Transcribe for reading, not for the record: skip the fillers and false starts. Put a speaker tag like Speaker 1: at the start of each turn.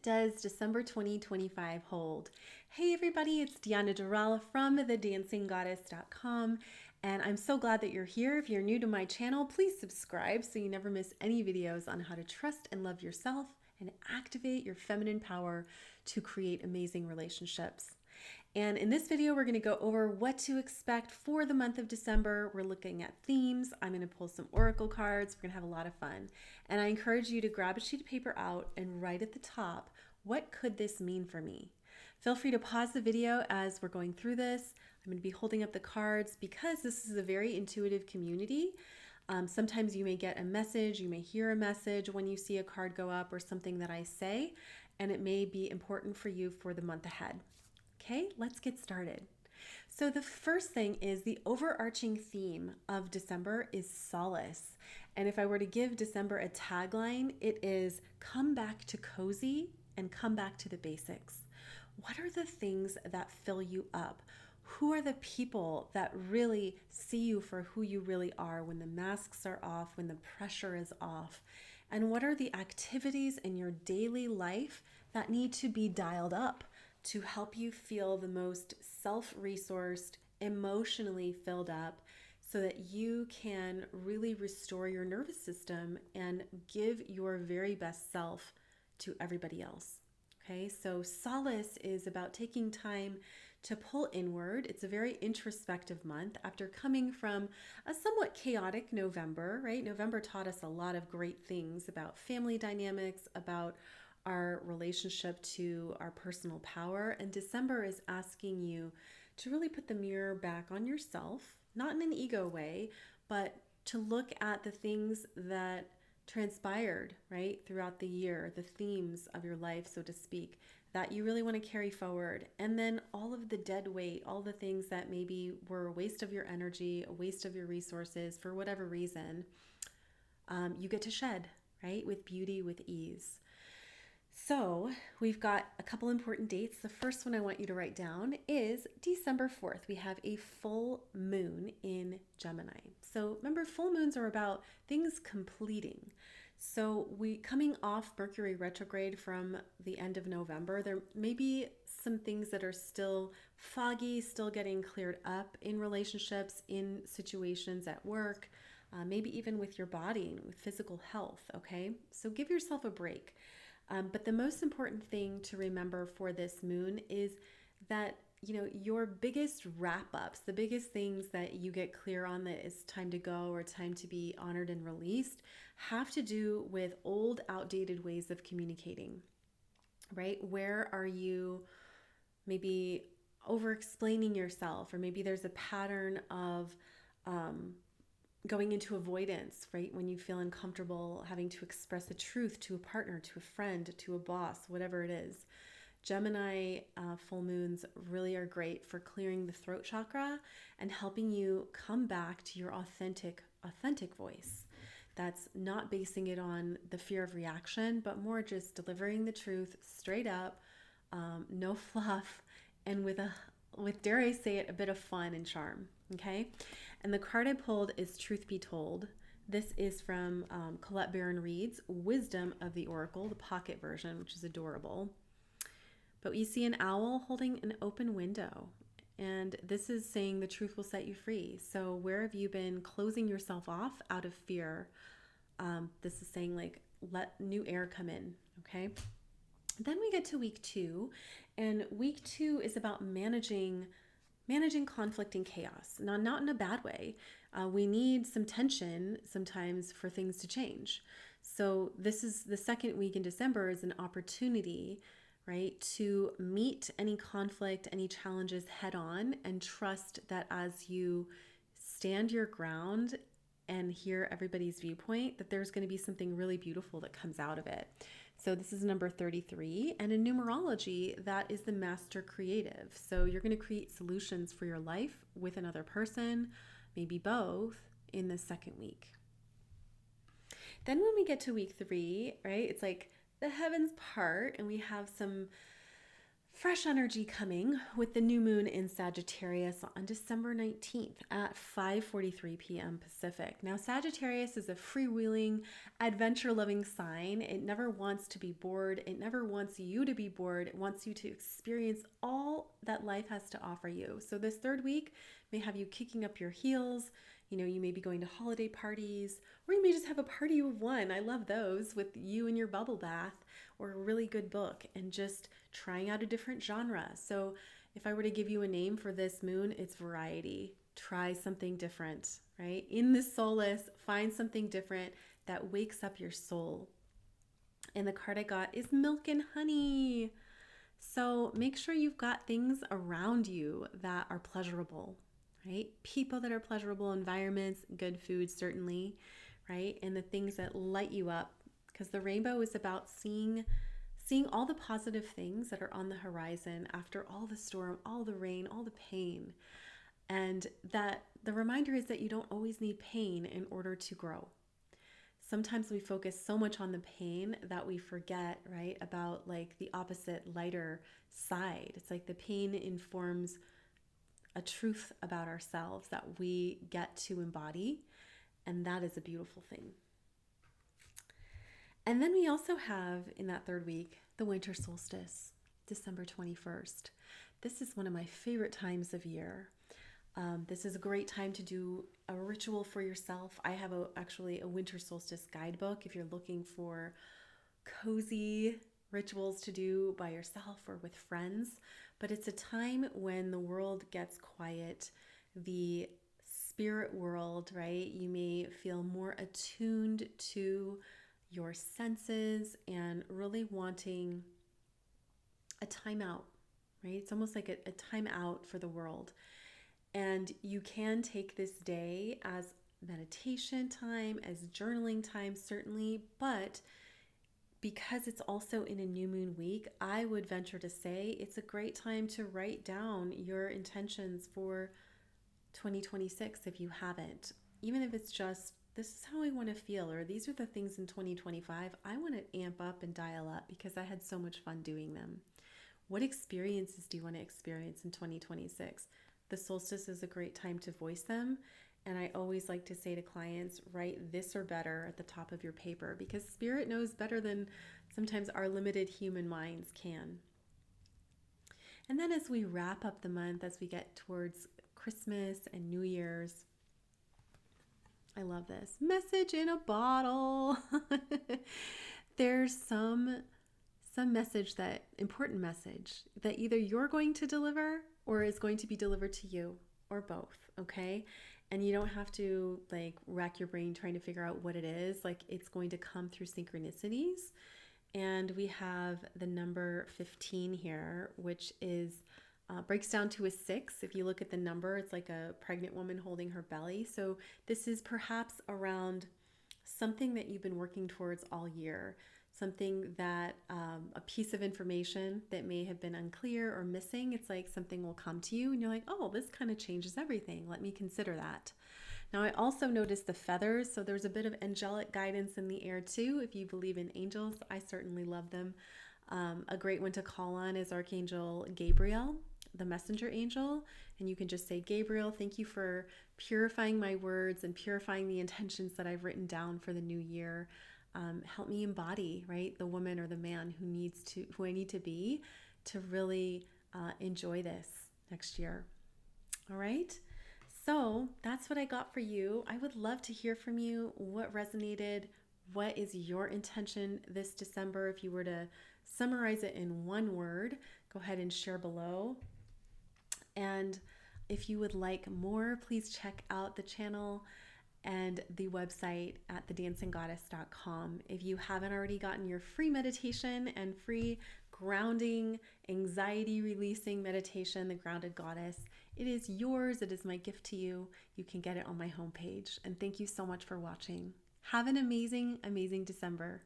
Speaker 1: does December 2025 hold? Hey everybody, it's Dorell from thedancinggoddess.com, and I'm so glad that you're here. If you're new to my channel, please subscribe so you never miss any videos on how to trust and love yourself and activate your feminine power to create amazing relationships. And in this video, we're going to go over what to expect for the month of December. We're looking at themes. I'm going to pull some oracle cards. We're going to have a lot of fun. And I encourage you to grab a sheet of paper out and write at the top, what could this mean for me? Feel free to pause the video as we're going through this. I'm going to be holding up the cards because this is a very intuitive community. Sometimes you may get a message, you may hear a message when you see a card go up or something that I say, and it may be important for you for the month ahead. Okay, let's get started. So the first thing is the overarching theme of December is solace. And if I were to give December a tagline, it is come back to cozy and come back to the basics. What are the things that fill you up? Who are the people that really see you for who you really are when the masks are off, when the pressure is off? And what are the activities in your daily life that need to be dialed up to help you feel the most self-resourced, emotionally filled up so that you can really restore your nervous system and give your very best self to everybody else? Okay, so solace is about taking time to pull inward. It's a very introspective month after coming from a somewhat chaotic November, right? November taught us a lot of great things about family dynamics, about our relationship to our personal power. And December is asking you to really put the mirror back on yourself, not in an ego way, but to look at the things that transpired, right, throughout the year, the themes of your life, so to speak, that you really want to carry forward. And then all of the dead weight, all the things that maybe were a waste of your energy, a waste of your resources for whatever reason, you get to shed, right, with beauty, with ease. So we've got a couple important dates. The first one I want you to write down is December 4th. We have a full moon in Gemini. So remember, full moons are about things completing. So we coming off Mercury retrograde from the end of November, there may be some things that are still foggy, still getting cleared up in relationships, in situations at work, maybe even with your body and with physical health, okay? So give yourself a break. But the most important thing to remember for this moon is that, your biggest wrap-ups, the biggest things that you get clear on that it's time to go or time to be honored and released have to do with old, outdated ways of communicating, right? Where are you maybe over-explaining yourself, or maybe there's a pattern of going into avoidance, right? When you feel uncomfortable having to express the truth to a partner, to a friend, to a boss, whatever it is. Gemini full moons really are great for clearing the throat chakra and helping you come back to your authentic voice. That's not basing it on the fear of reaction, but more just delivering the truth straight up, no fluff, and with, dare I say it, a bit of fun and charm. Okay, and the card I pulled is Truth Be Told. This is from Colette Baron Reid's Wisdom of the Oracle, the pocket version, which is adorable. But you see an owl holding an open window, and this is saying the truth will set you free. So where have you been closing yourself off out of fear? This is saying, like, let new air come in, okay? Then we get to week 2, and week 2 is about managing conflict and chaos. Now, not in a bad way. We need some tension sometimes for things to change. So this is the second week in December is an opportunity, right, to meet any conflict, any challenges head on, and trust that as you stand your ground and hear everybody's viewpoint, that there's going to be something really beautiful that comes out of it. So this is number 33, and in numerology, that is the master creative. So you're going to create solutions for your life with another person, maybe both, in the second week. Then when we get to week 3, right, it's like the heavens part, and we have some fresh energy coming with the new moon in Sagittarius on December 19th at 5:43 p.m. Pacific. Now, Sagittarius is a freewheeling, adventure-loving sign. It never wants to be bored. It never wants you to be bored. It wants you to experience all that life has to offer you. So this third week may have you kicking up your heels. You may be going to holiday parties, or you may just have a party of one. I love those, with you and your bubble bath or a really good book and just trying out a different genre. So if I were to give you a name for this moon, it's variety. Try something different, right? In the Solace, find something different that wakes up your soul. And the card I got is milk and honey. So make sure you've got things around you that are pleasurable, right? People that are pleasurable, environments, good food, certainly, right? And the things that light you up, because the rainbow is about seeing all the positive things that are on the horizon after all the storm, all the rain, all the pain. And that the reminder is that you don't always need pain in order to grow. Sometimes we focus so much on the pain that we forget, right, about like the opposite, lighter side. It's like the pain informs a truth about ourselves that we get to embody, and that is a beautiful thing. And then we also have, in that third week, the winter solstice, December 21st. This is one of my favorite times of year. This is a great time to do a ritual for yourself. I have actually a winter solstice guidebook if you're looking for cozy rituals to do by yourself or with friends. But it's a time when the world gets quiet, the spirit world, right? You may feel more attuned to your senses and really wanting a timeout, right? It's almost like a timeout for the world. And you can take this day as meditation time, as journaling time, certainly, but because it's also in a new moon week, I would venture to say it's a great time to write down your intentions for 2026 if you haven't. Even if it's just, this is how I want to feel, or these are the things in 2025 I want to amp up and dial up because I had so much fun doing them. What experiences do you want to experience in 2026? The solstice is a great time to voice them. And I always like to say to clients, write this or better at the top of your paper, because spirit knows better than sometimes our limited human minds can. And then as we wrap up the month, as we get towards Christmas and New Year's, I love this. Message in a bottle. There's some message, that important message that either you're going to deliver or is going to be delivered to you, or both, okay? And you don't have to like rack your brain trying to figure out what it is. Like, it's going to come through synchronicities. And we have the number 15 here, which is breaks down to a 6. If you look at the number, it's like a pregnant woman holding her belly. So this is perhaps around something that you've been working towards all year, something that a piece of information that may have been unclear or missing. It's like something will come to you and you're like, oh, this kind of changes everything. Let me consider that. Now, I also noticed the feathers. So there's a bit of angelic guidance in the air too. If you believe in angels, I certainly love them. A great one to call on is Archangel Gabriel, the messenger angel. And you can just say, Gabriel, thank you for purifying my words and purifying the intentions that I've written down for the new year. Help me embody, right, the woman or the man who I need to be to really enjoy this next year. All right. So that's what I got for you. I would love to hear from you. What resonated? What is your intention this December? If you were to summarize it in one word, go ahead and share below. And if you would like more, please check out the channel and the website at thedancinggoddess.com. If you haven't already gotten your free meditation and free grounding, anxiety releasing meditation, The Grounded Goddess, it is yours. It is my gift to you. You can get it on my homepage. And thank you so much for watching. Have an amazing, amazing December.